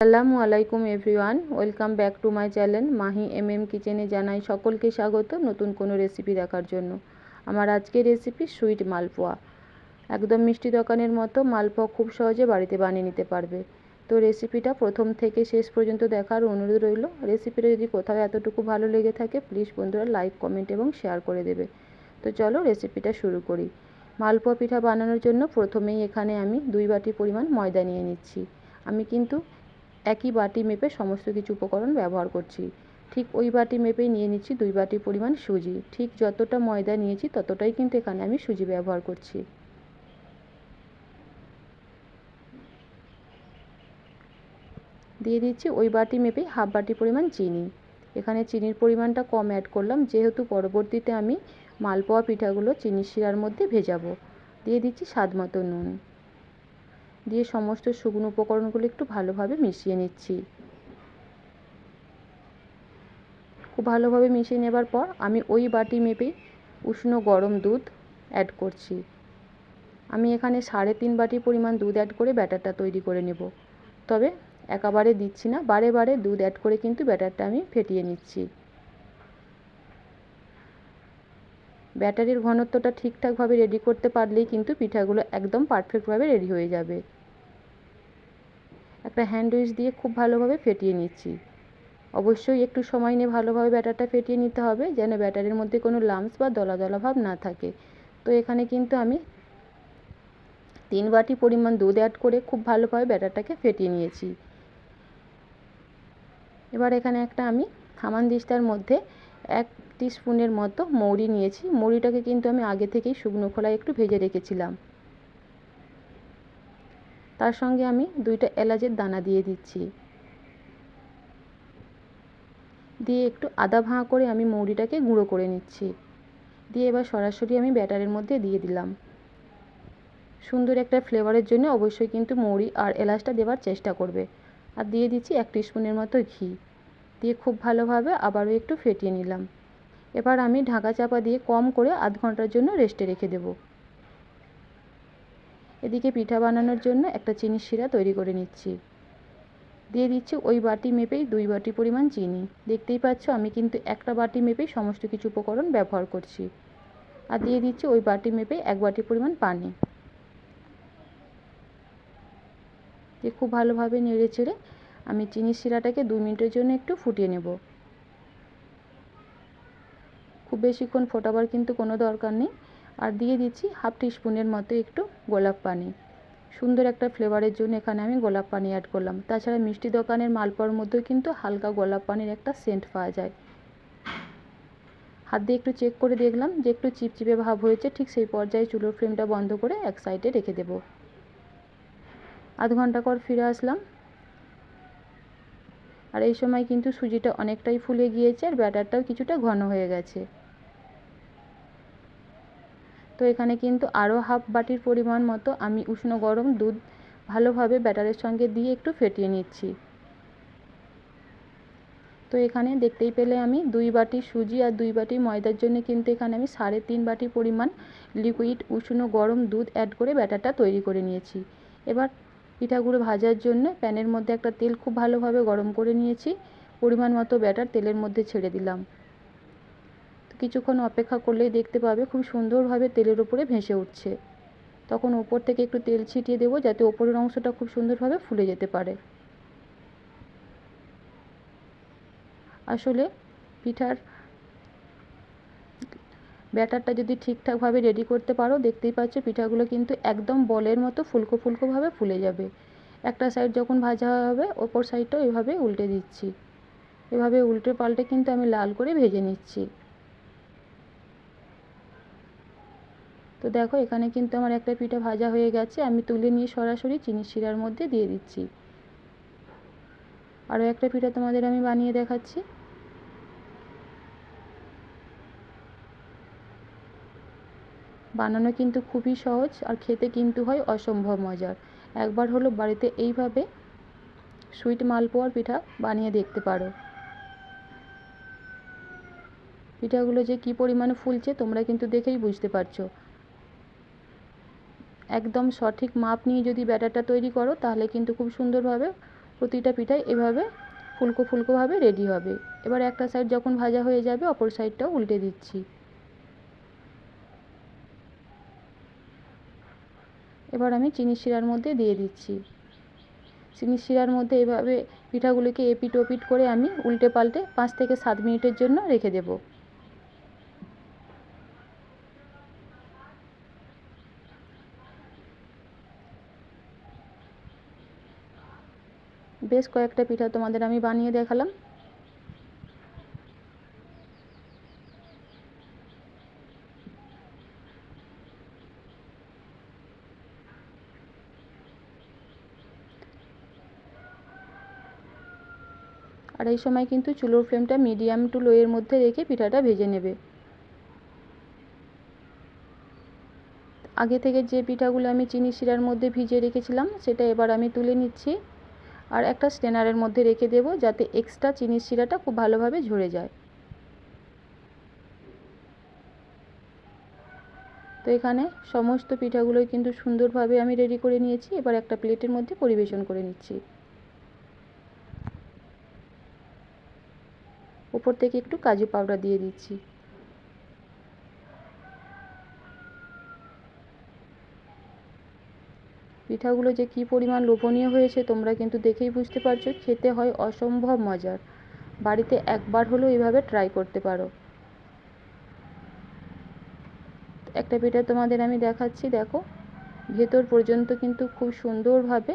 আসসালামু আলাইকুম everyone, welcome back to my channel Mahi কিচেনে। জানাই সকলকে স্বাগত নতুন কোনো রেসিপি দেখার জন্য। আমার আজকের রেসিপি সুইট মালপোয়া। একদম মিষ্টি দোকানের মতো মালপোয়া খুব সহজে বাড়িতে বানিয়ে নিতে পারবে। তো রেসিপিটা প্রথম থেকে শেষ পর্যন্ত দেখার অনুরোধ রইল। রেসিপিটা যদি কোথাও এতটুকু ভালো লেগে থাকে প্লিজ বন্ধুরা লাইক, কমেন্ট এবং শেয়ার করে দেবে। তো চলো রেসিপিটা শুরু করি। মালপোয়া পিঠা বানানোর জন্য প্রথমেই এখানে আমি 2 বাটি পরিমাণ ময়দা নিয়ে নিচ্ছি। আমি কিন্তু একই বাটি মেপে সমস্ত কিছু উপকরণ ব্যবহার করছি। ঠিক ওই বাটি মেপেই নিয়ে নিচ্ছি 2 বাটি পরিমাণ সুজি। ঠিক যতটা ময়দা নিয়েছি ততটাই কিন্তু এখানে আমি সুজি ব্যবহার করছি। দিয়ে দিচ্ছি ওই বাটি মেপেই হাফ বাটি পরিমাণ চিনি। এখানে চিনির পরিমাণটা কম অ্যাড করলাম, যেহেতু পরবর্তীতে আমি মালপোয়া পিঠাগুলো চিনির শিরার মধ্যে ভেজাবো। দিয়ে দিচ্ছি স্বাদ মতো নুন। দিয়ে সমস্ত শুকনো উপকরণগুলো একটু ভালোভাবে মিশিয়ে নিচ্ছি। খুব ভালোভাবে মিশিয়ে নেবার পর আমি ওই বাটি মেপেই উষ্ণ গরম দুধ অ্যাড করছি। আমি এখানে 3.5 বাটি পরিমাণ দুধ অ্যাড করে ব্যাটারটা তৈরি করে নেব। তবে একেবারে দিচ্ছি না, বারে বারে দুধ অ্যাড করে কিন্তু ব্যাটারটা আমি ফেটিয়ে নিচ্ছি। ব্যাটারের ঘনত্বটা ঠিকঠাকভাবে রেডি করতে পারলেই কিন্তু পিঠাগুলো একদম পারফেক্টভাবে রেডি হয়ে যাবে। একটা হ্যান্ড উইচ দিয়ে খুব ভালোভাবে ফেটিয়ে নিচ্ছি। অবশ্যই একটু সময় নিয়ে ভালোভাবে ব্যাটারটা ফেটিয়ে নিতে হবে, যেন ব্যাটারের মধ্যে কোনো লাম্পস বা দলা দলা ভাব না থাকে। তো এখানে কিন্তু আমি 3 বাটি পরিমাণ দুধ অ্যাড করে খুব ভালোভাবে ব্যাটারটাকে ফেটিয়ে নিয়েছি। এবার এখানে একটা আমি হামানদিস্তার মধ্যে 1 টিস্পুনের মতো মৌরি নিয়েছি। মৌরিটাকে কিন্তু আমি আগে থেকেই শুকনো খোলায় একটু ভেজে রেখেছিলাম। তার সঙ্গে আমি 2টা এলাচের দানা দিয়ে দিচ্ছি। দিয়ে একটু আদা ভাঙা করে আমি মৌরিটাকে গুঁড়ো করে নিচ্ছি। দিয়ে এবার সরাসরি আমি ব্যাটারের মধ্যে দিয়ে দিলাম। সুন্দর একটা ফ্লেভারের জন্য অবশ্যই কিন্তু মৌরি আর এলাচটা দেওয়ার চেষ্টা করবে। আর দিয়ে দিচ্ছি 1 টিস্পুনের মতো ঘি। দিয়ে খুব ভালোভাবে আবারও একটু ফেটিয়ে নিলাম। এবার আমি ঢাকা চাপা দিয়ে কম করে আধ ঘন্টার জন্য রেস্টে রেখে দেব। এদিকে পিঠা বানানোর জন্য একটা চিনির শিরা তৈরি করে নিচ্ছি। দিয়ে দিচ্ছি ওই বাটি মেপেই 2 বাটি পরিমাণ চিনি। দেখতেই পাচ্ছ আমি কিন্তু একটা বাটি মেপেই সমস্ত কিছু উপকরণ ব্যবহার করছি। আর দিয়ে দিচ্ছি ওই বাটি মেপেই 1 বাটি পরিমাণ পানি। দিয়ে খুব ভালোভাবে নেড়ে চেড়ে আমি চিনির শিরাটাকে 2 মিনিটের জন্য একটু ফুটিয়ে নেব। খুব বেশিক্ষণ ফোটাবার কিন্তু কোনো দরকার নেই। আর দিয়ে দিচ্ছি হাফ টিস্পুনের মতো একটু গোলাপ পানি। সুন্দর একটা ফ্লেভারের জন্য এখানে আমি গোলাপ পানি অ্যাড করলাম। তাছাড়া মিষ্টি দোকানের মালপোয়ার মধ্যেও কিন্তু হালকা গোলাপ পানির একটা সেন্ট পাওয়া যায়। হাত দিয়ে একটু চেক করে দেখলাম যে একটু চিপচিপে ভাব হয়েছে। ঠিক সেই পর্যায়ে চুলোর ফ্লেমটা বন্ধ করে এক সাইডে রেখে দেব। আধ ঘন্টা পর ফিরে আসলাম। আর এই সময় কিন্তু সুজিটা অনেকটাই ফুলে গিয়েছে আর ব্যাটারটাও কিছুটা ঘন হয়ে গেছে। তো এখানে কিন্তু আরও হাফ বাটির পরিমাণ মতো আমি উষ্ণ গরম দুধ ভালোভাবে ব্যাটারের সঙ্গে দিয়ে একটু ফেটিয়ে নিচ্ছি। তো এখানে দেখতেই পেলে আমি 2 বাটি সুজি আর 2 বাটি ময়দার জন্য কিন্তু এখানে আমি 3.5 বাটি পরিমাণ লিকুইড উষ্ণ গরম দুধ অ্যাড করে ব্যাটারটা তৈরি করে নিয়েছি। এবার পিঠাগুলো ভাজার জন্য প্যানের মধ্যে একটা তেল খুব ভালোভাবে গরম করে নিয়েছি। পরিমাণ মতো ব্যাটার তেলের মধ্যে ছেড়ে দিলাম। তো কিছুক্ষণ অপেক্ষা করলেই দেখতে পাবে খুব সুন্দরভাবে তেলের উপরে ভেসে উঠছে। তখন উপর থেকে একটু তেল ছিটিয়ে দেবো, যাতে ওপরের অংশটা খুব সুন্দরভাবে ফুলে যেতে পারে। আসলে পিঠার ব্যাটারটা যদি ঠিকঠাকভাবে রেডি করতে পারো, দেখতেই পাচ্ছ পিঠাগুলো কিন্তু একদম বলের মতো ফুলকো ফুলকোভাবে ফুলে যাবে। একটা সাইড যখন ভাজা হবে অপর সাইডটাও এভাবে উল্টে দিচ্ছি। এভাবে উল্টে পাল্টে কিন্তু আমি লাল করে ভেজে নিচ্ছি। তো দেখো এখানে কিন্তু আমার একটা পিঠা ভাজা হয়ে গেছে। আমি তুলে নিয়ে সরাসরি চিনির শিরার মধ্যে দিয়ে দিচ্ছি। আরও একটা পিঠা তোমাদের আমি বানিয়ে দেখাচ্ছি। বানানো কিন্তু খুবই সহজ আর খেতে কিন্তু হয় অসম্ভব মজার। একবার হলো বাড়িতে এইভাবে সুইট মালপোয়ার পিঠা বানিয়ে দেখতে পারো। পিঠাগুলো যে কী পরিমাণে ফুলছে তোমরা কিন্তু দেখেই বুঝতে পারছো। একদম সঠিক মাপ নিয়ে যদি ব্যাটারটা তৈরি করো তাহলে কিন্তু খুব সুন্দরভাবে প্রতিটা পিঠাই এভাবে ফুলকো ফুলকোভাবে রেডি হবে। এবার একটা সাইড যখন ভাজা হয়ে যাবে অপর সাইডটাও উল্টে দিচ্ছি। এবার আমি চিনির শিরার মধ্যে দিয়ে দিচ্ছি। চিনির শিরার মধ্যে এভাবে পিঠাগুলিকে এপিট ওপিট করে আমি উল্টে পাল্টে 5 থেকে 7 মিনিটের জন্য রেখে দেব। বেশ কয়েকটা পিঠা তোমাদের আমি বানিয়ে দেখালাম। আর এই সময় কিন্তু চুলোর ফ্লেমটা মিডিয়াম টু লো এর মধ্যে রেখে পিঠাটা ভেজে নেবে। আগে থেকে যে পিঠাগুলো আমি চিনি শিরার মধ্যে ভিজিয়ে রেখেছিলাম সেটা এবার আমি তুলে নিচ্ছি আর একটা স্ট্রেনারের মধ্যে রেখে দেব, যাতে এক্সট্রা চিনির শিরাটা খুব ভালোভাবে ঝরে যায়। তো এখানে সমস্ত পিঠাগুলোই কিন্তু সুন্দরভাবে আমি রেডি করে নিয়েছি। এবার একটা প্লেটের মধ্যে পরিবেশন করে নিচ্ছি। উপর থেকে একটু কাজু পাউডার দিয়ে দিচ্ছি। পিঠাগুলো যে কী পরিমাণ লোভনীয় হয়েছে তোমরা কিন্তু দেখেই বুঝতে পারছো। খেতে হয় অসম্ভব মজার। বাড়িতে একবার হলেও এভাবে ট্রাই করতে পারো। একটা পিঠা তোমাদের আমি দেখাচ্ছি, দেখো ভেতর পর্যন্ত কিন্তু খুব সুন্দরভাবে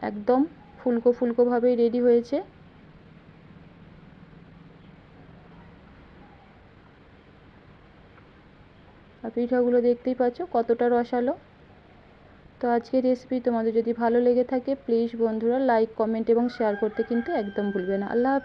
একদম ফুলকো ফুলকোভাবেই রেডি হয়েছে। আর পিঠাগুলো দেখতেই পাচ্ছ কতটা রসালো। তো আজকের রেসিপি তোমাদের যদি ভালো লেগে থাকে প্লিজ বন্ধুরা লাইক কমেন্ট এবং শেয়ার করতে কিন্তু একদম ভুলবে না। আল্লাহ হাফেজ।